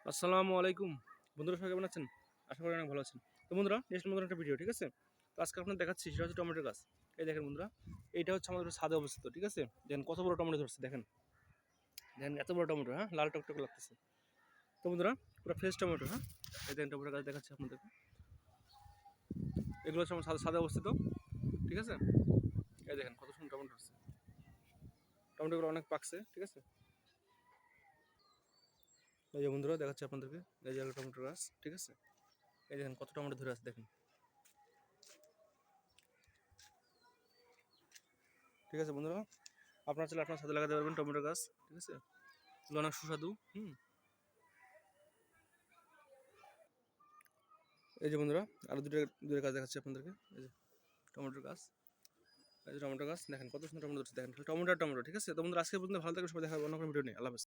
আসসালামু আলাইকুম বন্ধুরা, সবাই কেমন আছেন? আশা করি অনেক ভালো আছেন। তো বন্ধুরা, নেক্সট নতুন একটা ভিডিও, ঠিক আছে? তো আজকে আপনাদের দেখাচ্ছি, সেটা হচ্ছে টমেটো গাছ। এই দেখেন বন্ধুরা, এইটা হচ্ছে আমাদের ছাদে অবস্থিত, ঠিক আছে? দেখেন কত বড় টমেটো ধরছে, দেখেন দেখেন এত বড় টমেটো, হ্যাঁ, লাল টকটকে লাগতেছে। তো বন্ধুরা, পুরো ফ্রেশ টমেটো, হ্যাঁ। এই দেখেন টমেটো গাছ দেখাচ্ছি আপনাদেরকে। এগুলো হচ্ছে আমার ছাদে অবস্থিত, ঠিক আছে? এই দেখেন কত সুন্দর টমেটো ধরছে। টমেটোগুলো অনেক পাকছে, ঠিক আছে? এই যে বন্ধুরা দেখাচ্ছি আপনাদেরকে, এই যে একটা টমেটো গাছ, ঠিক আছে? এই দেখেন কত টমেটো ধরে আছে, দেখেন। ঠিক আছে বন্ধুরা, আপনার চাইলে আপনার ছাদে লাগাতে পারবেন টমেটো গাছ, ঠিক আছে? এগুলো অনেক সুস্বাদু। এই যে বন্ধুরা, আরো দুটো গাছ দেখাচ্ছি আপনাদেরকে। এই যে টমেটোর গাছ, এই যে টমেটো গাছ, দেখেন কত সুন্দর টমেটো ধরছে, দেখেন টমেটো আর টমেটো, ঠিক আছে? তো বন্ধুরা, আজকে পর্যন্ত ভালো থাকবেন, সবাই দেখা হবে অন্য কোনো ভিডিও নিয়ে। আল্লাহ হাফেজ।